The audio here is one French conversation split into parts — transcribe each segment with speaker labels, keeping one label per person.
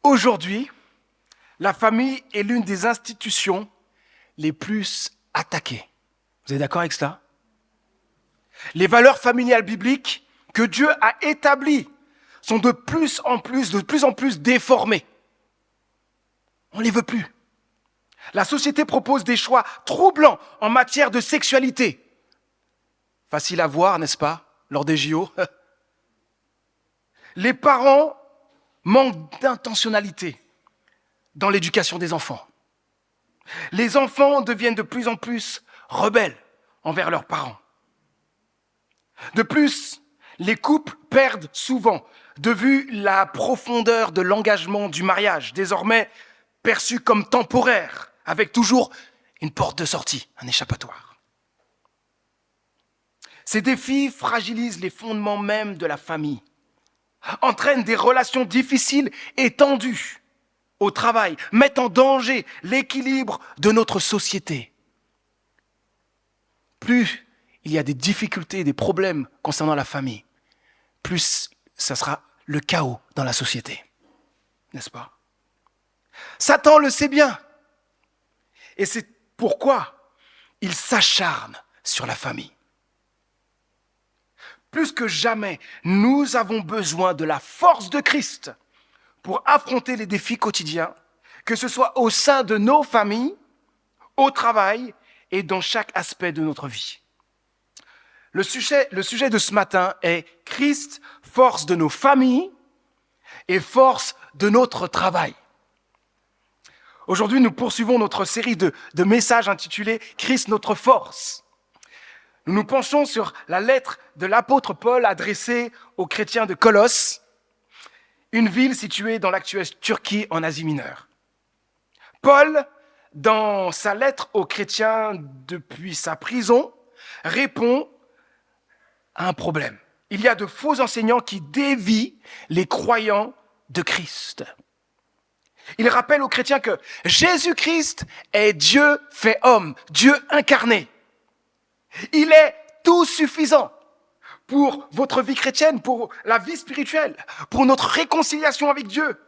Speaker 1: Aujourd'hui, la famille est l'une des institutions les plus attaquées. Vous êtes d'accord avec cela? Les valeurs familiales bibliques que Dieu a établies sont de plus en plus déformées. On ne les veut plus. La société propose des choix troublants en matière de sexualité. Facile à voir, n'est-ce pas, lors des JO. Les parents manquent d'intentionnalité dans l'éducation des enfants. Les enfants deviennent de plus en plus rebelles envers leurs parents. De plus, les couples perdent souvent de vue la profondeur de l'engagement du mariage, désormais perçu comme temporaire, avec toujours une porte de sortie, un échappatoire. Ces défis fragilisent les fondements même de la famille, entraînent des relations difficiles et tendues au travail, mettent en danger l'équilibre de notre société. Plus il y a des difficultés, des problèmes concernant la famille, plus ça sera le chaos dans la société. N'est-ce pas? Satan le sait bien. Et c'est pourquoi il s'acharne sur la famille. Plus que jamais, nous avons besoin de la force de Christ pour affronter les défis quotidiens, que ce soit au sein de nos familles, au travail et dans chaque aspect de notre vie. Le sujet de ce matin est Christ, force de nos familles et force de notre travail. Aujourd'hui, nous poursuivons notre série de messages intitulés Christ, notre force. Nous nous penchons sur la lettre de l'apôtre Paul adressée aux chrétiens de Colosse, une ville située dans l'actuelle Turquie en Asie mineure. Paul, dans sa lettre aux chrétiens depuis sa prison, répond à un problème. Il y a de faux enseignants qui dévient les croyants de Christ. Il rappelle aux chrétiens que Jésus-Christ est Dieu fait homme, Dieu incarné. Il est tout suffisant pour votre vie chrétienne, pour la vie spirituelle, pour notre réconciliation avec Dieu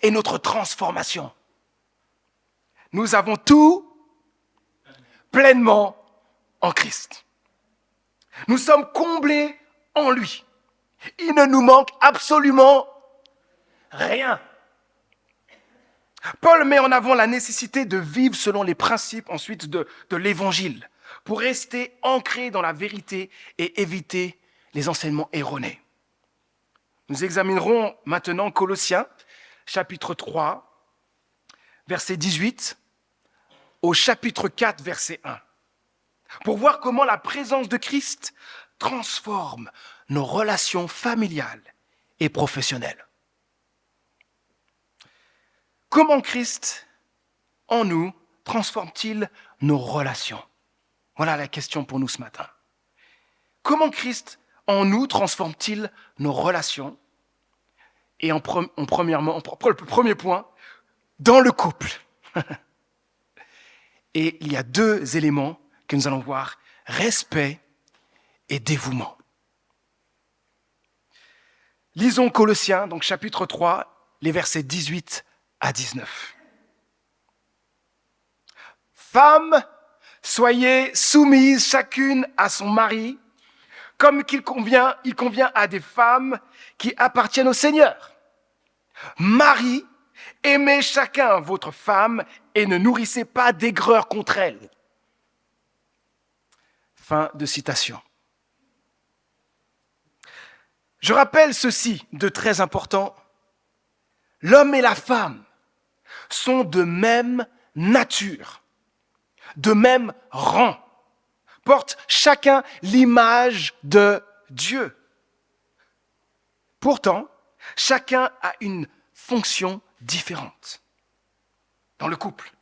Speaker 1: et notre transformation. Nous avons tout pleinement en Christ. Nous sommes comblés en lui. Il ne nous manque absolument rien. Paul met en avant la nécessité de vivre selon les principes ensuite de l'évangile pour rester ancré dans la vérité et éviter les enseignements erronés. Nous examinerons maintenant Colossiens, chapitre 3, verset 18, au chapitre 4, verset 1, pour voir comment la présence de Christ transforme nos relations familiales et professionnelles. Comment Christ, en nous, transforme-t-il nos relations? Voilà la question pour nous ce matin. Comment Christ, en nous, transforme-t-il nos relations? Et le premier point, dans le couple. Et il y a deux éléments que nous allons voir, respect et dévouement. Lisons Colossiens, donc chapitre 3, les versets 18 à 19. Femmes, soyez soumises chacune à son mari, comme il convient à des femmes qui appartiennent au Seigneur. Maris, aimez chacun votre femme et ne nourrissez pas d'aigreur contre elle. Fin de citation. Je rappelle ceci de très important. L'homme et la femme sont de même nature, de même rang, portent chacun l'image de Dieu. Pourtant, chacun a une fonction différente dans le couple.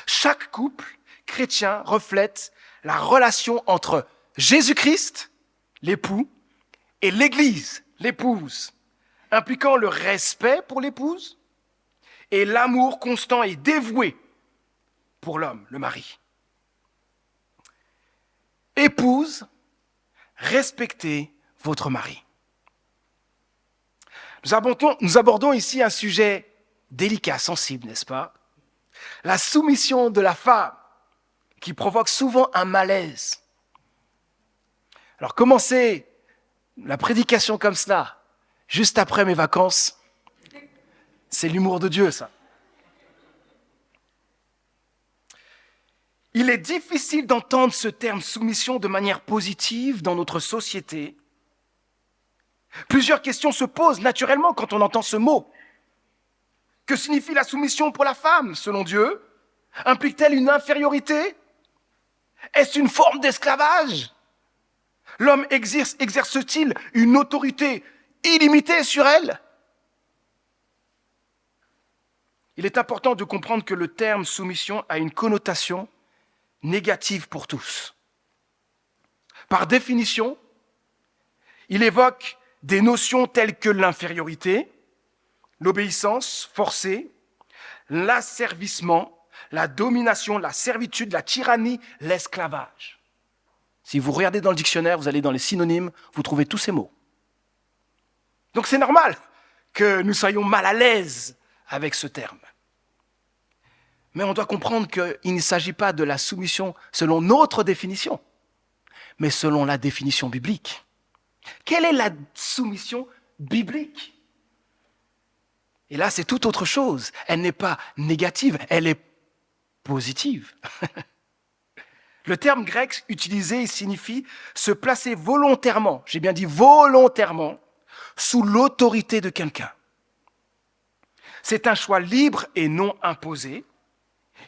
Speaker 1: Chaque couple chrétien reflète la relation entre Jésus-Christ, l'époux, et l'Église, l'épouse, impliquant le respect pour l'épouse et l'amour constant et dévoué pour l'homme, le mari. Épouse, respectez votre mari. Nous abordons ici un sujet délicat, sensible, n'est-ce pas? La soumission de la femme qui provoque souvent un malaise. Alors commencer la prédication comme cela, juste après mes vacances, c'est l'humour de Dieu, ça. Il est difficile d'entendre ce terme soumission de manière positive dans notre société. Plusieurs questions se posent naturellement quand on entend ce mot. Que signifie la soumission pour la femme, selon Dieu? Implique-t-elle une infériorité? Est-ce une forme d'esclavage? L'homme exerce-t-il une autorité illimitée sur elle? Il est important de comprendre que le terme soumission a une connotation négative pour tous. Par définition, il évoque des notions telles que l'infériorité, l'obéissance forcée, l'asservissement, la domination, la servitude, la tyrannie, l'esclavage. Si vous regardez dans le dictionnaire, vous allez dans les synonymes, vous trouvez tous ces mots. Donc c'est normal que nous soyons mal à l'aise avec ce terme. Mais on doit comprendre qu'il ne s'agit pas de la soumission selon notre définition, mais selon la définition biblique. Quelle est la soumission biblique? Et là, c'est tout autre chose. Elle n'est pas négative, elle est positive. Le terme grec utilisé signifie se placer volontairement, j'ai bien dit volontairement, sous l'autorité de quelqu'un. C'est un choix libre et non imposé.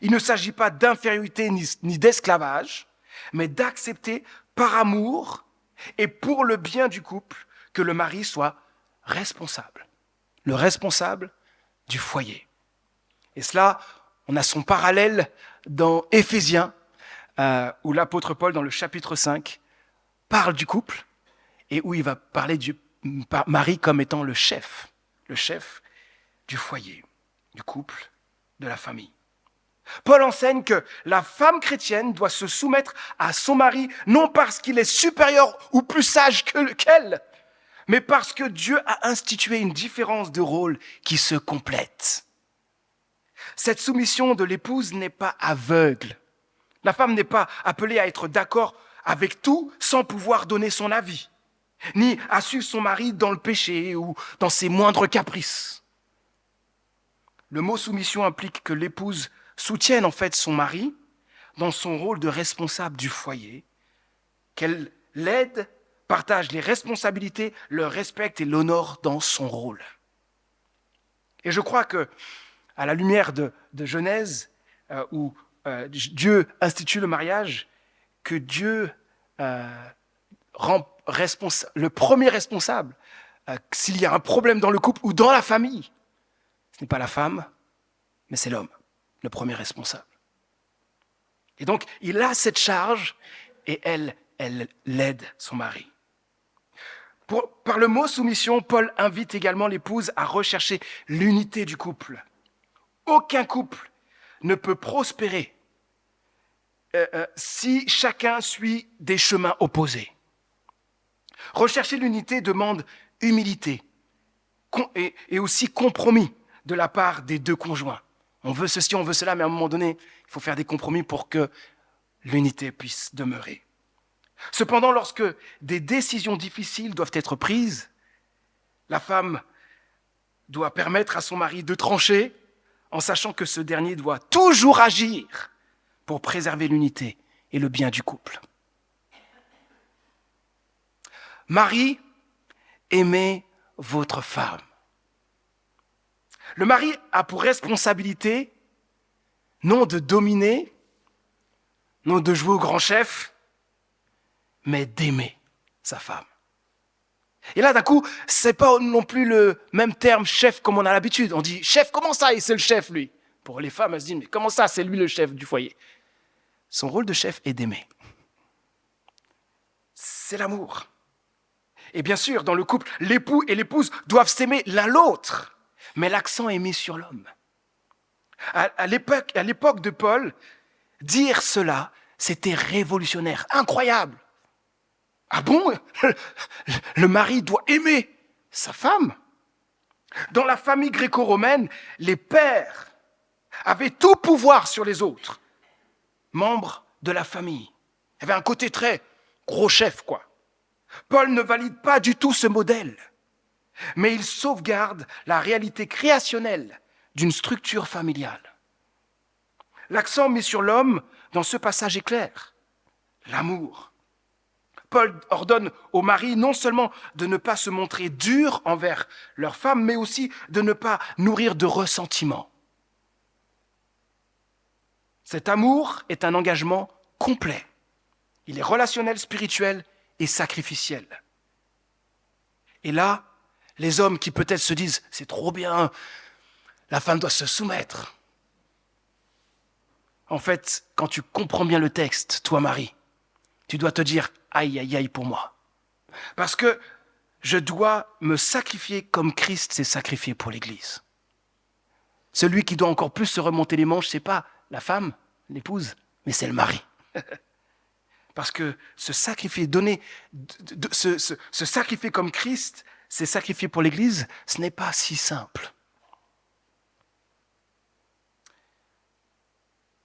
Speaker 1: Il ne s'agit pas d'infériorité ni d'esclavage, mais d'accepter par amour et pour le bien du couple que le mari soit responsable. Le responsable du foyer. Et cela, on a son parallèle dans Éphésiens, où l'apôtre Paul, dans le chapitre 5, parle du couple et où il va parler du mari comme étant le chef du foyer, du couple, de la famille. Paul enseigne que la femme chrétienne doit se soumettre à son mari, non parce qu'il est supérieur ou plus sage qu'elle, mais parce que Dieu a institué une différence de rôle qui se complète. Cette soumission de l'épouse n'est pas aveugle. La femme n'est pas appelée à être d'accord avec tout sans pouvoir donner son avis, ni à suivre son mari dans le péché ou dans ses moindres caprices. Le mot soumission implique que l'épouse soutienne en fait son mari dans son rôle de responsable du foyer, qu'elle l'aide, partage les responsabilités, le respecte et l'honore dans son rôle. Et je crois que, à la lumière de Genèse, où Dieu institue le mariage, que Dieu rend le premier responsable, s'il y a un problème dans le couple ou dans la famille, ce n'est pas la femme, mais c'est l'homme, le premier responsable. Et donc, il a cette charge et elle l'aide son mari. Par le mot soumission, Paul invite également l'épouse à rechercher l'unité du couple. Aucun couple ne peut prospérer si chacun suit des chemins opposés. Rechercher l'unité demande humilité et aussi compromis de la part des deux conjoints. On veut ceci, on veut cela, mais à un moment donné, il faut faire des compromis pour que l'unité puisse demeurer. Cependant, lorsque des décisions difficiles doivent être prises, la femme doit permettre à son mari de trancher en sachant que ce dernier doit toujours agir pour préserver l'unité et le bien du couple. Mari, aimez votre femme. Le mari a pour responsabilité non de dominer, non de jouer au grand chef, mais d'aimer sa femme. Et là, d'un coup, c'est pas non plus le même terme chef comme on a l'habitude. On dit chef, comment ça, c'est le chef, lui? Pour les femmes, elles se disent, mais comment ça, c'est lui le chef du foyer? Son rôle de chef est d'aimer. C'est l'amour. Et bien sûr, dans le couple, l'époux et l'épouse doivent s'aimer l'un l'autre. Mais l'accent est mis sur l'homme. À l'époque de Paul, dire cela, c'était révolutionnaire, incroyable. Ah bon? Le mari doit aimer sa femme? Dans la famille gréco-romaine, les pères avaient tout pouvoir sur les autres membres de la famille. Il y avait un côté très gros chef, quoi. Paul ne valide pas du tout ce modèle, mais il sauvegarde la réalité créationnelle d'une structure familiale. L'accent mis sur l'homme dans ce passage est clair, l'amour. Paul ordonne aux maris non seulement de ne pas se montrer durs envers leur femme, mais aussi de ne pas nourrir de ressentiment. Cet amour est un engagement complet. Il est relationnel, spirituel et sacrificiel. Et là, les hommes qui peut-être se disent « c'est trop bien, la femme doit se soumettre ». En fait, quand tu comprends bien le texte, toi Marie, tu dois te dire « aïe, aïe, aïe pour moi ». Parce que je dois me sacrifier comme Christ s'est sacrifié pour l'Église. Celui qui doit encore plus se remonter les manches, ce n'est pas la femme, l'épouse, mais c'est le mari. Parce que se sacrifier, se sacrifier comme Christ s'est sacrifié pour l'Église, ce n'est pas si simple.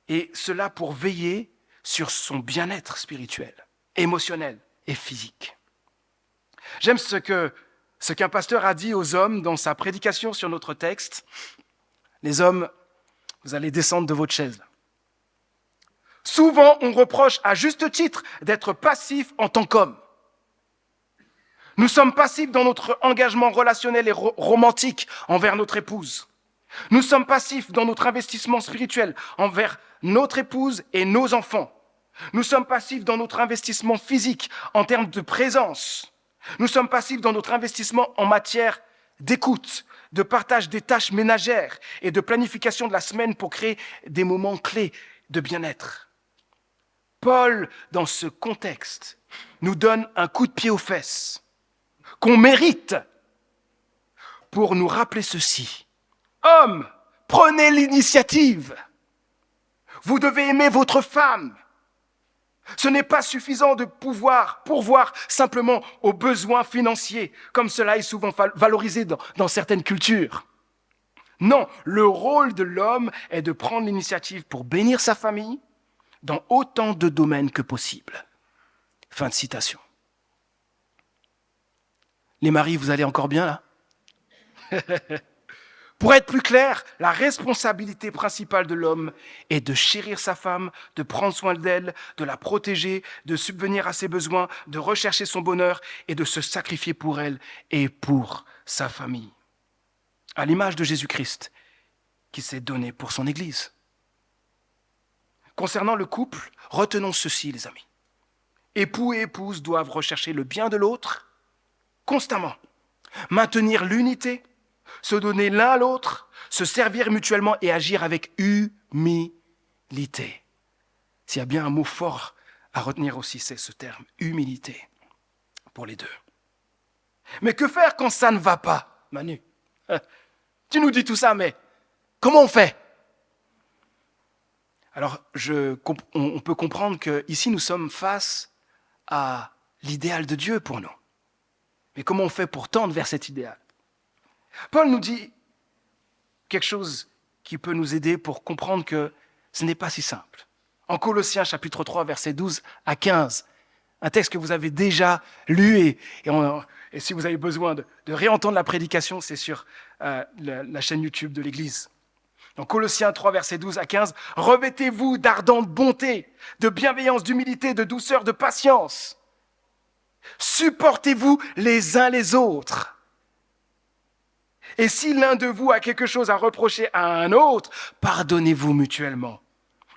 Speaker 1: Et cela pour veiller sur son bien-être spirituel, émotionnel et physique. J'aime ce qu'un pasteur a dit aux hommes dans sa prédication sur notre texte. Les hommes, vous allez descendre de votre chaise. Souvent, on reproche à juste titre d'être passif en tant qu'homme. Nous sommes passifs dans notre engagement relationnel et romantique envers notre épouse. Nous sommes passifs dans notre investissement spirituel envers notre épouse et nos enfants. Nous sommes passifs dans notre investissement physique en termes de présence. Nous sommes passifs dans notre investissement en matière d'écoute, de partage des tâches ménagères et de planification de la semaine pour créer des moments clés de bien-être. Paul, dans ce contexte, nous donne un coup de pied aux fesses qu'on mérite pour nous rappeler ceci. Hommes, prenez l'initiative. Vous devez aimer votre femme. Ce n'est pas suffisant de pouvoir pourvoir simplement aux besoins financiers, comme cela est souvent valorisé dans certaines cultures. Non, le rôle de l'homme est de prendre l'initiative pour bénir sa famille dans autant de domaines que possible. Fin de citation. Les maris, vous allez encore bien là? Pour être plus clair, la responsabilité principale de l'homme est de chérir sa femme, de prendre soin d'elle, de la protéger, de subvenir à ses besoins, de rechercher son bonheur et de se sacrifier pour elle et pour sa famille. À l'image de Jésus-Christ qui s'est donné pour son Église. Concernant le couple, retenons ceci, les amis. Époux et épouse doivent rechercher le bien de l'autre constamment, maintenir l'unité, se donner l'un à l'autre, se servir mutuellement et agir avec humilité. S'il y a bien un mot fort à retenir aussi, c'est ce terme, humilité, pour les deux. Mais que faire quand ça ne va pas, Manu? Tu nous dis tout ça, mais comment on fait? Alors, on peut comprendre qu'ici, nous sommes face à l'idéal de Dieu pour nous. Mais comment on fait pour tendre vers cet idéal? Paul nous dit quelque chose qui peut nous aider pour comprendre que ce n'est pas si simple. En Colossiens chapitre 3, versets 12 à 15, un texte que vous avez déjà lu et si vous avez besoin de réentendre la prédication, c'est sur la chaîne YouTube de l'Église. Dans Colossiens 3, versets 12 à 15, « Revêtez-vous d'ardente bonté, de bienveillance, d'humilité, de douceur, de patience. Supportez-vous les uns les autres. Et si l'un de vous a quelque chose à reprocher à un autre, pardonnez-vous mutuellement.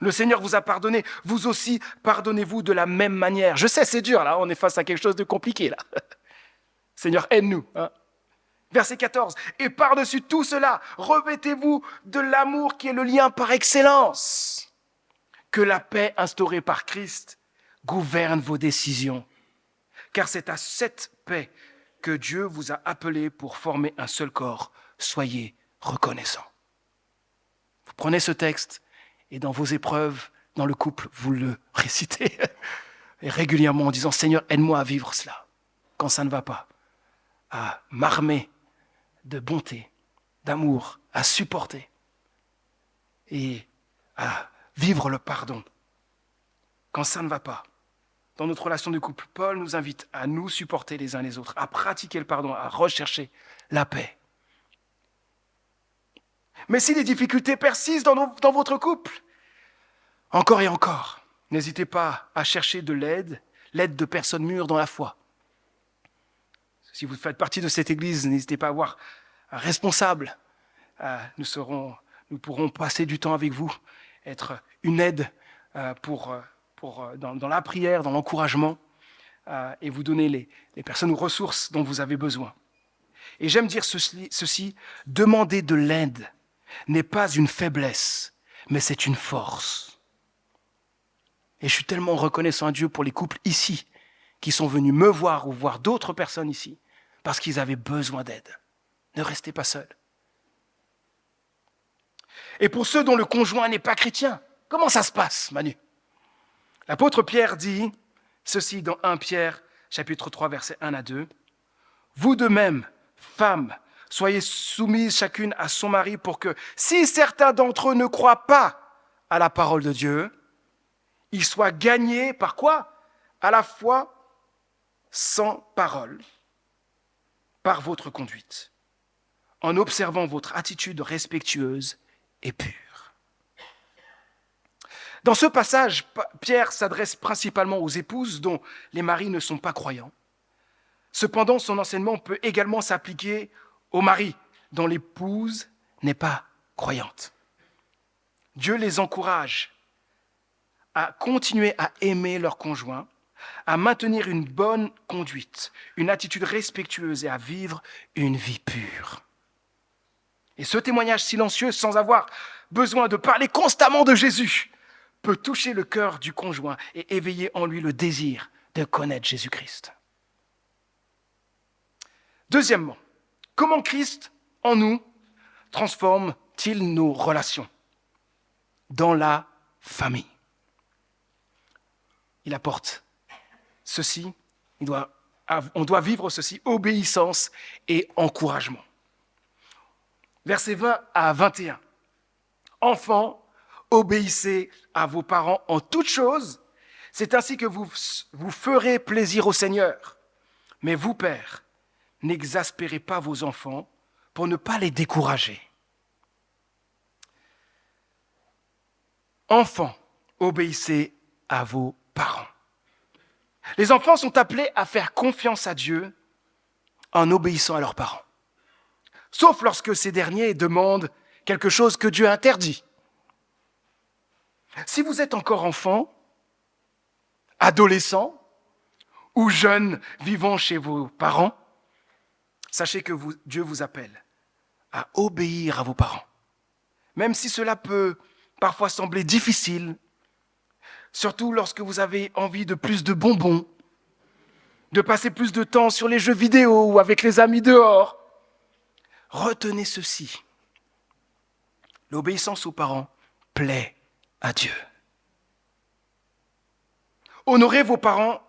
Speaker 1: Le Seigneur vous a pardonné, vous aussi pardonnez-vous de la même manière. » Je sais, c'est dur, là, on est face à quelque chose de compliqué, là. Seigneur, aide-nous. Hein. Verset 14. « Et par-dessus tout cela, revêtez-vous de l'amour qui est le lien par excellence. Que la paix instaurée par Christ gouverne vos décisions. Car c'est à cette paix que Dieu vous a appelé pour former un seul corps. Soyez reconnaissants. » Vous prenez ce texte et dans vos épreuves, dans le couple, vous le récitez et régulièrement en disant « Seigneur, aide-moi à vivre cela quand ça ne va pas, à m'armer de bonté d'amour, à supporter et à vivre le pardon quand ça ne va pas. Dans notre relation de couple, Paul nous invite à nous supporter les uns les autres, à pratiquer le pardon, à rechercher la paix. Mais si les difficultés persistent dans votre couple, encore et encore, n'hésitez pas à chercher de l'aide de personnes mûres dans la foi. Si vous faites partie de cette église, n'hésitez pas à voir un responsable. Nous pourrons passer du temps avec vous, être une aide dans la prière, dans l'encouragement, et vous donner les personnes ou ressources dont vous avez besoin. Et j'aime dire ceci, demander de l'aide n'est pas une faiblesse, mais c'est une force. Et je suis tellement reconnaissant à Dieu pour les couples ici, qui sont venus me voir ou voir d'autres personnes ici, parce qu'ils avaient besoin d'aide. Ne restez pas seuls. Et pour ceux dont le conjoint n'est pas chrétien, comment ça se passe, Manu? L'apôtre Pierre dit ceci dans 1 Pierre, chapitre 3, versets 1 à 2. « Vous de même, femmes, soyez soumises chacune à son mari pour que, si certains d'entre eux ne croient pas à la parole de Dieu, ils soient gagnés par quoi? À la fois sans parole, par votre conduite, en observant votre attitude respectueuse et pure. » Dans ce passage, Pierre s'adresse principalement aux épouses dont les maris ne sont pas croyants. Cependant, son enseignement peut également s'appliquer aux maris dont l'épouse n'est pas croyante. Dieu les encourage à continuer à aimer leur conjoint, à maintenir une bonne conduite, une attitude respectueuse et à vivre une vie pure. Et ce témoignage silencieux, sans avoir besoin de parler constamment de Jésus, peut toucher le cœur du conjoint et éveiller en lui le désir de connaître Jésus-Christ. Deuxièmement, comment Christ, en nous, transforme-t-il nos relations dans la famille? Il apporte ceci, on doit vivre ceci, obéissance et encouragement. Versets 20 à 21. Enfants, obéissez à vos parents en toutes choses, c'est ainsi que vous ferez plaisir au Seigneur. Mais vous, pères, n'exaspérez pas vos enfants pour ne pas les décourager. Enfants, obéissez à vos parents. Les enfants sont appelés à faire confiance à Dieu en obéissant à leurs parents. Sauf lorsque ces derniers demandent quelque chose que Dieu interdit. Si vous êtes encore enfant, adolescent ou jeune vivant chez vos parents, sachez que Dieu vous appelle à obéir à vos parents. Même si cela peut parfois sembler difficile, surtout lorsque vous avez envie de plus de bonbons, de passer plus de temps sur les jeux vidéo ou avec les amis dehors. Retenez ceci. L'obéissance aux parents plaît à Dieu. Honorer vos parents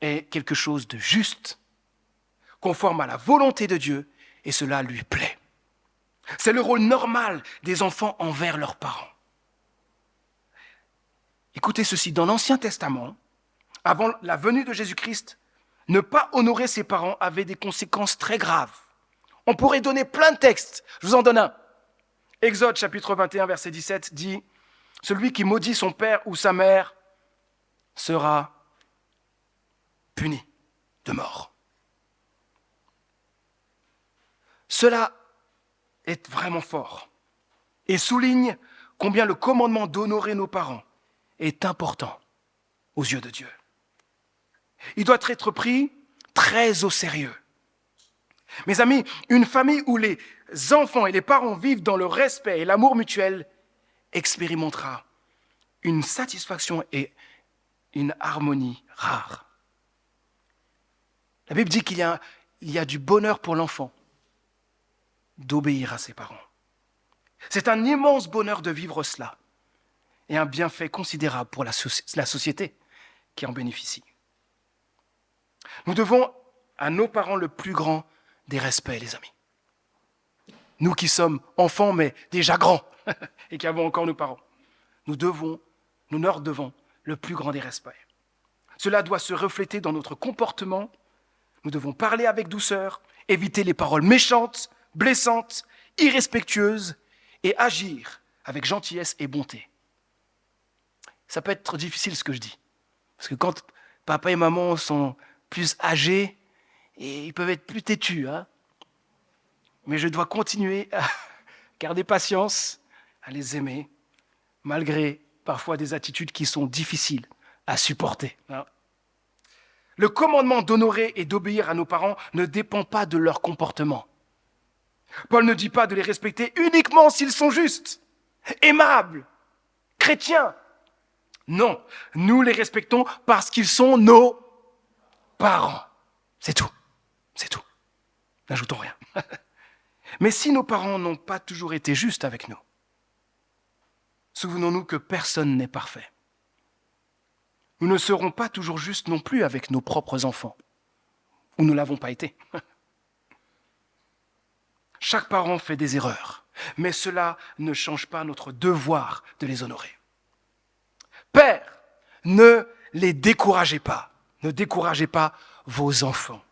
Speaker 1: est quelque chose de juste, conforme à la volonté de Dieu, et cela lui plaît. C'est le rôle normal des enfants envers leurs parents. Écoutez ceci, dans l'Ancien Testament, avant la venue de Jésus-Christ, ne pas honorer ses parents avait des conséquences très graves. On pourrait donner plein de textes, je vous en donne un. Exode chapitre 21, verset 17 dit « Celui qui maudit son père ou sa mère sera puni de mort. » Cela est vraiment fort et souligne combien le commandement d'honorer nos parents est important aux yeux de Dieu. Il doit être pris très au sérieux. Mes amis, une famille où les enfants et les parents vivent dans le respect et l'amour mutuel expérimentera une satisfaction et une harmonie rare. La Bible dit qu'il y a du bonheur pour l'enfant d'obéir à ses parents. C'est un immense bonheur de vivre cela et un bienfait considérable pour la société qui en bénéficie. Nous devons à nos parents le plus grand des respects, les amis. nous qui sommes enfants mais déjà grands et qui avons encore nos parents. Nous leur devons le plus grand des respects. Cela doit se refléter dans notre comportement. Nous devons parler avec douceur, éviter les paroles méchantes, blessantes, irrespectueuses et agir avec gentillesse et bonté. Ça peut être difficile ce que je dis. Parce que quand papa et maman sont plus âgés, et ils peuvent être plus têtus. Hein, mais je dois continuer à garder patience, à les aimer, malgré parfois des attitudes qui sont difficiles à supporter. Hein. Le commandement d'honorer et d'obéir à nos parents ne dépend pas de leur comportement. Paul ne dit pas de les respecter uniquement s'ils sont justes, aimables, chrétiens. Non, nous les respectons parce qu'ils sont nos parents. C'est tout. C'est tout. N'ajoutons rien. Mais si nos parents n'ont pas toujours été justes avec nous, souvenons-nous que personne n'est parfait. Nous ne serons pas toujours justes non plus avec nos propres enfants, ou nous ne l'avons pas été. Chaque parent fait des erreurs, mais cela ne change pas notre devoir de les honorer. Père, ne les découragez pas. Ne découragez pas vos enfants.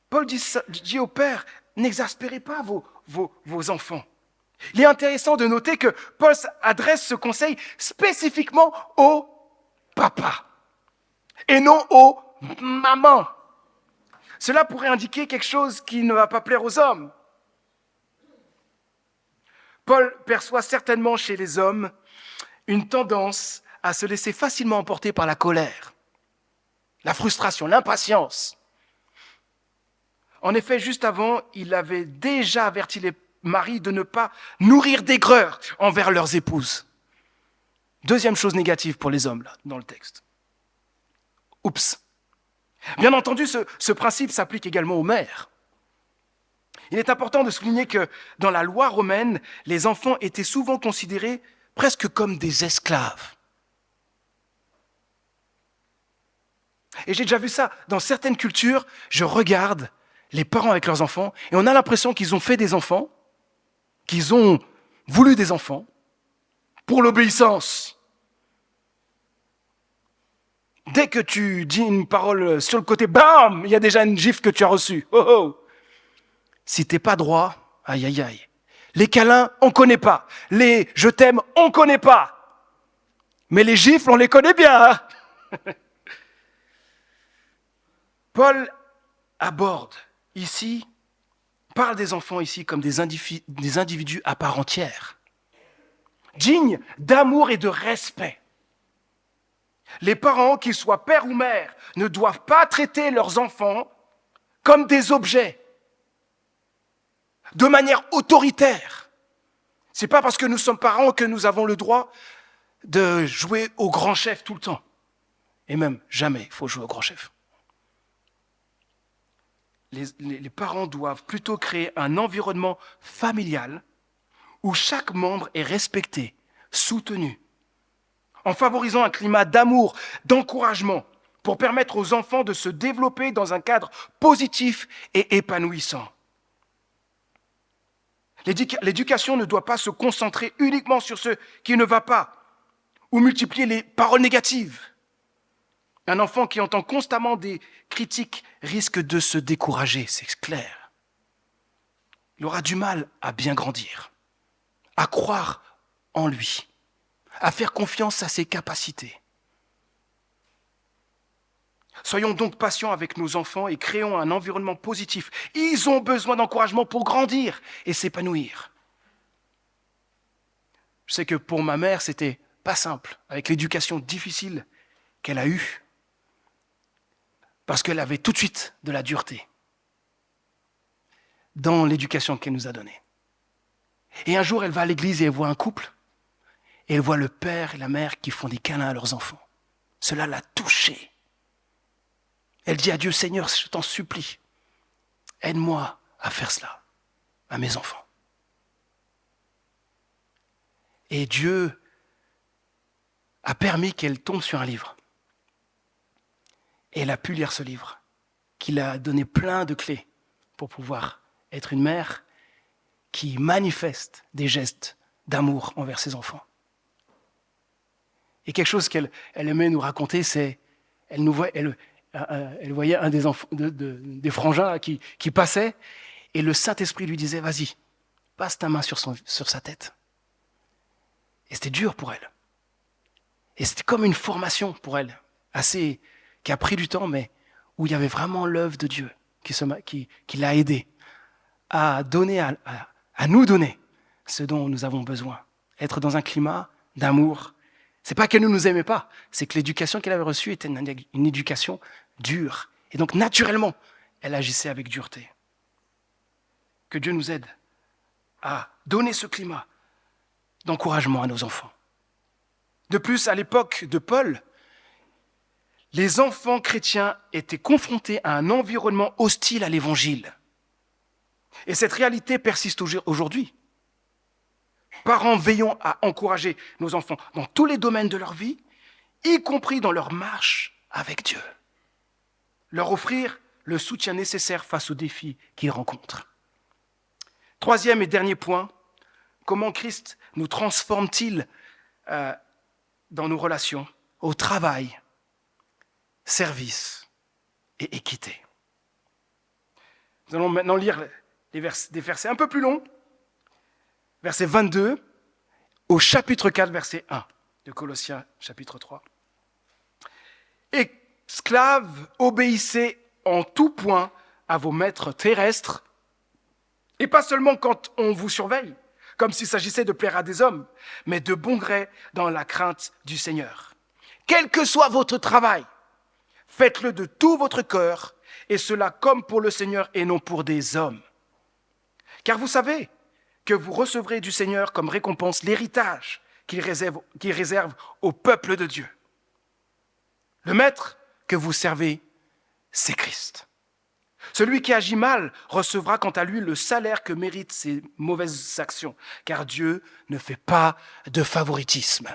Speaker 1: Paul dit au père, n'exaspérez pas vos enfants. Il est intéressant de noter que Paul adresse ce conseil spécifiquement aux papas et non aux mamans. Cela pourrait indiquer quelque chose qui ne va pas plaire aux hommes. Paul perçoit certainement chez les hommes une tendance à se laisser facilement emporter par la colère, la frustration, l'impatience. En effet, juste avant, il avait déjà averti les maris de ne pas nourrir d'aigreur envers leurs épouses. Deuxième chose négative pour les hommes, là, dans le texte. Oups. Bien entendu, ce principe s'applique également aux mères. Il est important de souligner que dans la loi romaine, les enfants étaient souvent considérés presque comme des esclaves. Et j'ai déjà vu ça dans certaines cultures. Je regarde les parents avec leurs enfants et on a l'impression qu'ils ont fait des enfants, qu'ils ont voulu des enfants pour l'obéissance. Dès que tu dis une parole sur le côté, bam, il y a déjà une gifle que tu as reçue. Oh oh. Si t'es pas droit, aïe aïe aïe. Les câlins, on connaît pas. Les je t'aime, on connaît pas. Mais les gifles, on les connaît bien. Hein. Paul aborde ici, parle des enfants ici comme des individus à part entière, dignes d'amour et de respect. Les parents, qu'ils soient père ou mère, ne doivent pas traiter leurs enfants comme des objets, de manière autoritaire. C'est pas parce que nous sommes parents que nous avons le droit de jouer au grand chef tout le temps. Et même, jamais il faut jouer au grand chef. Les parents doivent plutôt créer un environnement familial où chaque membre est respecté, soutenu, en favorisant un climat d'amour, d'encouragement, pour permettre aux enfants de se développer dans un cadre positif et épanouissant. L'éducation ne doit pas se concentrer uniquement sur ce qui ne va pas, ou multiplier les paroles négatives. Un enfant qui entend constamment des critiques risque de se décourager, c'est clair. Il aura du mal à bien grandir, à croire en lui, à faire confiance à ses capacités. Soyons donc patients avec nos enfants et créons un environnement positif. Ils ont besoin d'encouragement pour grandir et s'épanouir. Je sais que pour ma mère, c'était pas simple, avec l'éducation difficile qu'elle a eue. Parce qu'elle avait tout de suite de la dureté dans l'éducation qu'elle nous a donnée. Et un jour, elle va à l'église et elle voit un couple, et elle voit le père et la mère qui font des câlins à leurs enfants. Cela l'a touchée. Elle dit à Dieu, Seigneur, je t'en supplie, aide-moi à faire cela à mes enfants. Et Dieu a permis qu'elle tombe sur un livre. Et elle a pu lire ce livre, qui l'a donné plein de clés pour pouvoir être une mère qui manifeste des gestes d'amour envers ses enfants. Et quelque chose qu'elle aimait nous raconter, c'est elle voyait un des enfants, des frangins là, qui passait, et le Saint-Esprit lui disait, vas-y, passe ta main sur sa tête. Et c'était dur pour elle. Et c'était comme une formation pour elle, qui a pris du temps, mais où il y avait vraiment l'œuvre de Dieu qui l'a aidée à nous donner ce dont nous avons besoin. Être dans un climat d'amour. C'est pas qu'elle ne nous aimait pas, c'est que l'éducation qu'elle avait reçue était une éducation dure. Et donc, naturellement, elle agissait avec dureté. Que Dieu nous aide à donner ce climat d'encouragement à nos enfants. De plus, à l'époque de Paul, les enfants chrétiens étaient confrontés à un environnement hostile à l'évangile. Et cette réalité persiste aujourd'hui. Parents veillons à encourager nos enfants dans tous les domaines de leur vie, y compris dans leur marche avec Dieu. Leur offrir le soutien nécessaire face aux défis qu'ils rencontrent. Troisième et dernier point, comment Christ nous transforme-t-il dans nos relations, au travail, service et équité. Nous allons maintenant lire des versets un peu plus longs, verset 22 au chapitre 4, verset 1 de Colossiens, chapitre 3. Esclaves, obéissez en tout point à vos maîtres terrestres, et pas seulement quand on vous surveille, comme s'il s'agissait de plaire à des hommes, mais de bon gré dans la crainte du Seigneur. Quel que soit votre travail, faites-le de tout votre cœur, et cela comme pour le Seigneur et non pour des hommes. Car vous savez que vous recevrez du Seigneur comme récompense l'héritage qu'il réserve au peuple de Dieu. Le maître que vous servez, c'est Christ. Celui qui agit mal recevra quant à lui le salaire que méritent ses mauvaises actions, car Dieu ne fait pas de favoritisme.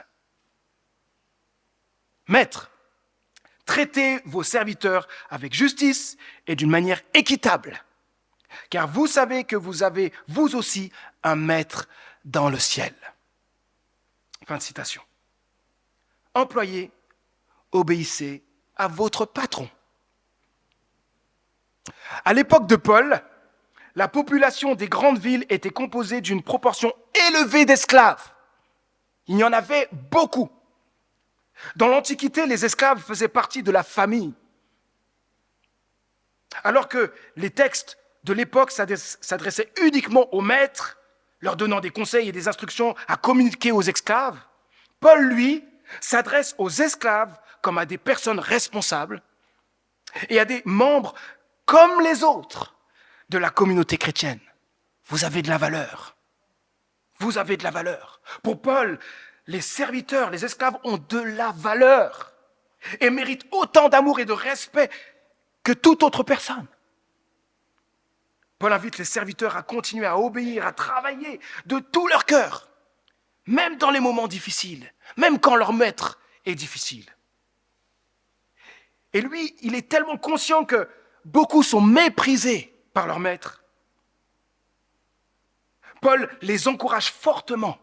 Speaker 1: Maître, traitez vos serviteurs avec justice et d'une manière équitable, car vous savez que vous avez, vous aussi, un maître dans le ciel. Fin de citation. Employés, obéissez à votre patron. À l'époque de Paul, la population des grandes villes était composée d'une proportion élevée d'esclaves. Il y en avait beaucoup. Dans l'Antiquité, les esclaves faisaient partie de la famille. Alors que les textes de l'époque s'adressaient uniquement aux maîtres, leur donnant des conseils et des instructions à communiquer aux esclaves, Paul, lui, s'adresse aux esclaves comme à des personnes responsables et à des membres comme les autres de la communauté chrétienne. Vous avez de la valeur. Vous avez de la valeur. Pour Paul, les serviteurs, les esclaves ont de la valeur et méritent autant d'amour et de respect que toute autre personne. Paul invite les serviteurs à continuer à obéir, à travailler de tout leur cœur, même dans les moments difficiles, même quand leur maître est difficile. Et lui, il est tellement conscient que beaucoup sont méprisés par leur maître. Paul les encourage fortement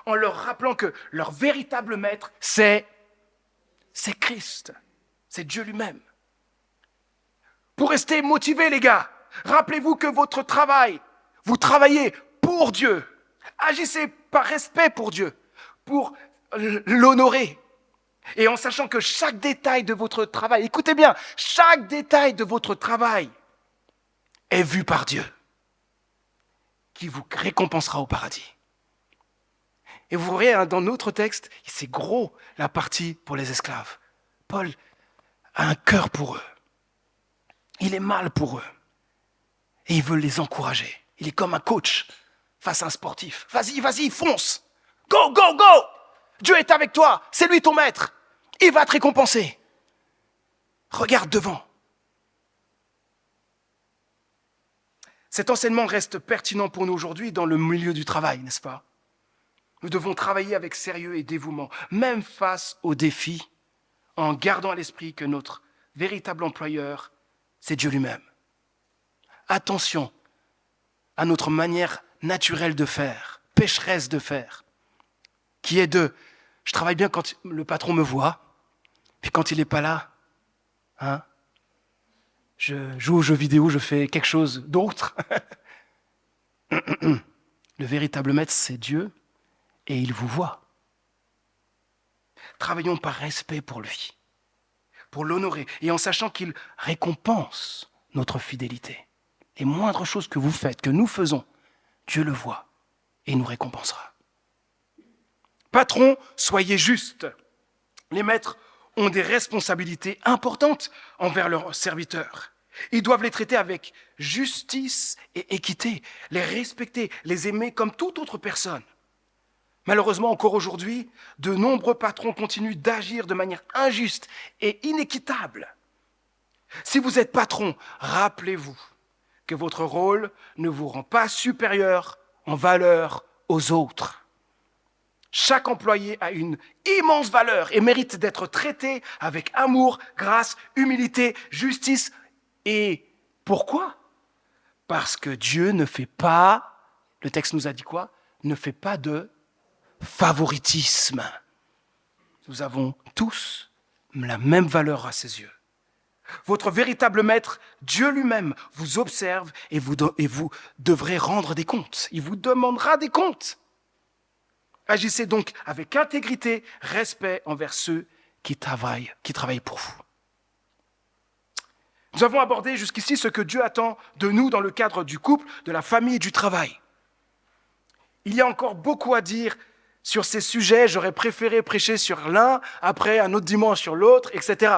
Speaker 1: en leur rappelant que leur véritable maître, c'est Christ, c'est Dieu lui-même. Pour rester motivés, les gars, rappelez-vous que votre travail, vous travaillez pour Dieu. Agissez par respect pour Dieu, pour l'honorer. Et en sachant que chaque détail de votre travail, écoutez bien, chaque détail de votre travail est vu par Dieu, qui vous récompensera au paradis. Et vous voyez, dans notre texte, c'est gros la partie pour les esclaves. Paul a un cœur pour eux. Il est mal pour eux. Et il veut les encourager. Il est comme un coach face à un sportif. Vas-y, fonce. Go, go, go. Dieu est avec toi. C'est lui ton maître. Il va te récompenser. Regarde devant. Cet enseignement reste pertinent pour nous aujourd'hui dans le milieu du travail, n'est-ce pas? Nous devons travailler avec sérieux et dévouement, même face aux défis, en gardant à l'esprit que notre véritable employeur, c'est Dieu lui-même. Attention à notre manière naturelle de faire, pécheresse de faire, qui est je travaille bien quand le patron me voit, puis quand il n'est pas là, je joue aux jeux vidéo, je fais quelque chose d'autre. Le véritable maître, c'est Dieu, et il vous voit. Travaillons par respect pour lui, pour l'honorer, et en sachant qu'il récompense notre fidélité. Les moindres choses que vous faites, que nous faisons, Dieu le voit et nous récompensera. Patrons, soyez justes. Les maîtres ont des responsabilités importantes envers leurs serviteurs. Ils doivent les traiter avec justice et équité, les respecter, les aimer comme toute autre personne. Malheureusement, encore aujourd'hui, de nombreux patrons continuent d'agir de manière injuste et inéquitable. Si vous êtes patron, rappelez-vous que votre rôle ne vous rend pas supérieur en valeur aux autres. Chaque employé a une immense valeur et mérite d'être traité avec amour, grâce, humilité, justice. Et pourquoi ? Parce que Dieu ne fait pas, le texte nous a dit quoi ? Ne fait pas de favoritisme. Nous avons tous la même valeur à ses yeux. Votre véritable maître, Dieu lui-même, vous observe et vous devrez rendre des comptes. Il vous demandera des comptes. Agissez donc avec intégrité, respect envers ceux qui travaillent pour vous. Nous avons abordé jusqu'ici ce que Dieu attend de nous dans le cadre du couple, de la famille et du travail. Il y a encore beaucoup à dire sur ces sujets. J'aurais préféré prêcher sur l'un, après un autre dimanche sur l'autre, etc.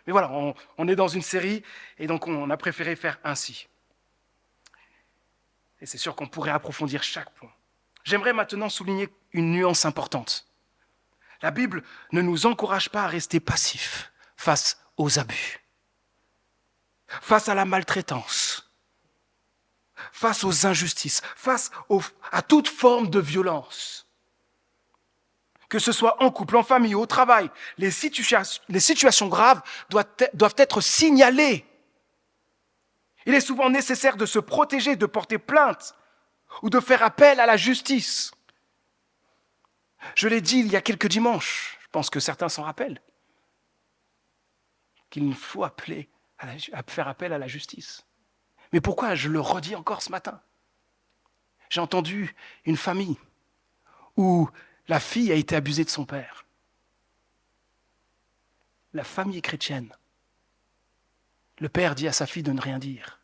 Speaker 1: Mais voilà, on est dans une série et donc on a préféré faire ainsi. Et c'est sûr qu'on pourrait approfondir chaque point. J'aimerais maintenant souligner une nuance importante. La Bible ne nous encourage pas à rester passifs face aux abus, face à la maltraitance, face aux injustices, face à toute forme de violence. Que ce soit en couple, en famille, au travail, les situations graves doivent être signalées. Il est souvent nécessaire de se protéger, de porter plainte ou de faire appel à la justice. Je l'ai dit il y a quelques dimanches, je pense que certains s'en rappellent, qu'il faut faire appel à la justice. Mais pourquoi je le redis encore ce matin ? J'ai entendu une famille où la fille a été abusée de son père. La famille est chrétienne. Le père dit à sa fille de ne rien dire.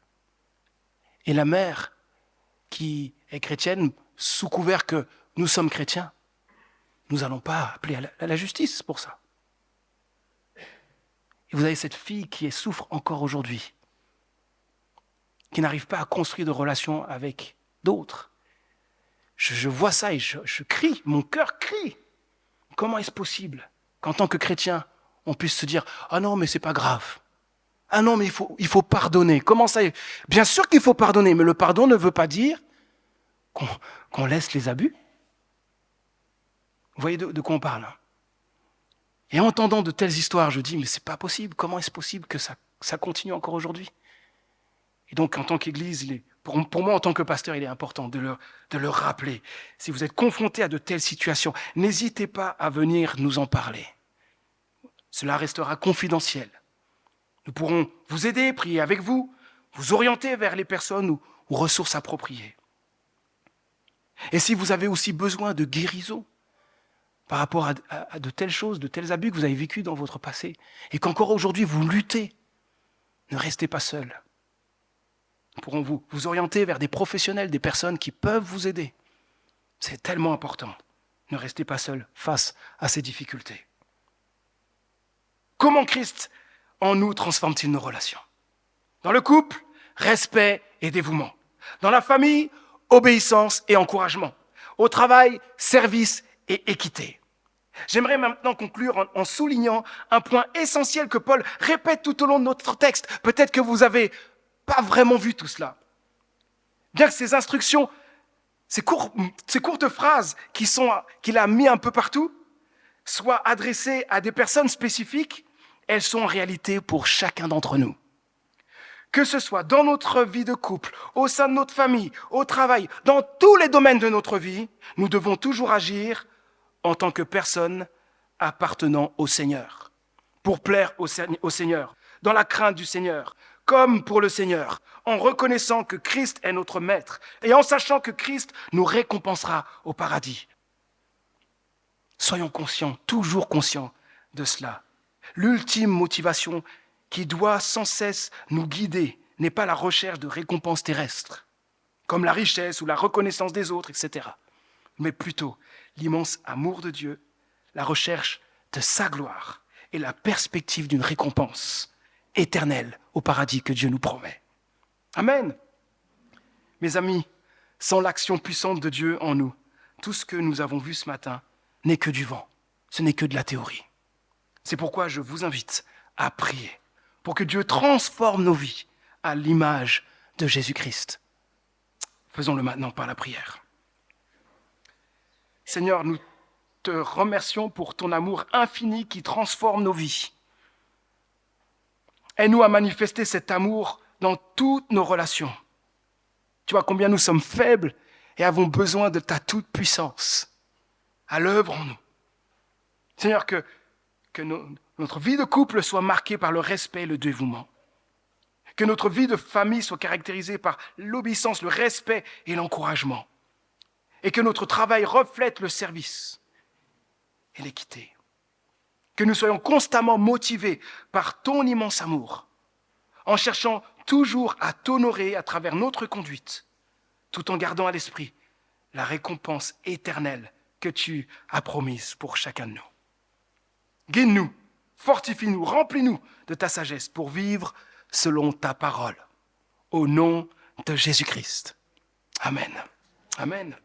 Speaker 1: Et la mère, qui est chrétienne, sous couvert que nous sommes chrétiens, nous n'allons pas appeler à la justice pour ça. Et vous avez cette fille qui souffre encore aujourd'hui, qui n'arrive pas à construire de relations avec d'autres. Je vois ça et je crie, mon cœur crie. Comment est-ce possible qu'en tant que chrétien, on puisse se dire « Ah non, mais c'est pas grave. Ah non, mais il faut pardonner. » Comment ça ? Bien sûr qu'il faut pardonner, mais le pardon ne veut pas dire qu'on laisse les abus. Vous voyez de quoi on parle, hein ? Et en entendant de telles histoires, je dis, mais c'est pas possible. Comment est-ce possible que ça continue encore aujourd'hui ? Et donc, en tant qu'Église, pour moi, en tant que pasteur, il est important de leur rappeler. Si vous êtes confrontés à de telles situations, n'hésitez pas à venir nous en parler. Cela restera confidentiel. Nous pourrons vous aider, prier avec vous, vous orienter vers les personnes ou ressources appropriées. Et si vous avez aussi besoin de guérison par rapport à de telles choses, de tels abus que vous avez vécus dans votre passé, et qu'encore aujourd'hui vous luttez, ne restez pas seuls. Nous pourrons vous orienter vers des professionnels, des personnes qui peuvent vous aider. C'est tellement important. Ne restez pas seuls face à ces difficultés. Comment Christ en nous transforme-t-il nos relations ? Dans le couple, respect et dévouement. Dans la famille, obéissance et encouragement. Au travail, service et équité. J'aimerais maintenant conclure en soulignant un point essentiel que Paul répète tout au long de notre texte. Peut-être que vous n'avez pas vraiment vu tout cela. Bien que ces instructions, ces courtes phrases qu'il a mis un peu partout, soient adressées à des personnes spécifiques, elles sont en réalité pour chacun d'entre nous. Que ce soit dans notre vie de couple, au sein de notre famille, au travail, dans tous les domaines de notre vie, nous devons toujours agir en tant que personnes appartenant au Seigneur, pour plaire au Seigneur, dans la crainte du Seigneur, comme pour le Seigneur, en reconnaissant que Christ est notre Maître et en sachant que Christ nous récompensera au paradis. Soyons conscients, toujours conscients de cela. L'ultime motivation qui doit sans cesse nous guider n'est pas la recherche de récompenses terrestres, comme la richesse ou la reconnaissance des autres, etc., mais plutôt l'immense amour de Dieu, la recherche de sa gloire et la perspective d'une récompense éternelle au paradis que Dieu nous promet. Amen. Mes amis, sans l'action puissante de Dieu en nous, tout ce que nous avons vu ce matin n'est que du vent, ce n'est que de la théorie. C'est pourquoi je vous invite à prier pour que Dieu transforme nos vies à l'image de Jésus-Christ. Faisons-le maintenant par la prière. Seigneur, nous te remercions pour ton amour infini qui transforme nos vies. Aide-nous à manifester cet amour dans toutes nos relations. Tu vois combien nous sommes faibles et avons besoin de ta toute-puissance à l'œuvre en nous. Seigneur, que notre vie de couple soit marquée par le respect et le dévouement. Que notre vie de famille soit caractérisée par l'obéissance, le respect et l'encouragement. Et que notre travail reflète le service et l'équité. Que nous soyons constamment motivés par ton immense amour, en cherchant toujours à t'honorer à travers notre conduite, tout en gardant à l'esprit la récompense éternelle que tu as promise pour chacun de nous. Guide-nous, fortifie-nous, remplis-nous de ta sagesse pour vivre selon ta parole. Au nom de Jésus-Christ. Amen. Amen.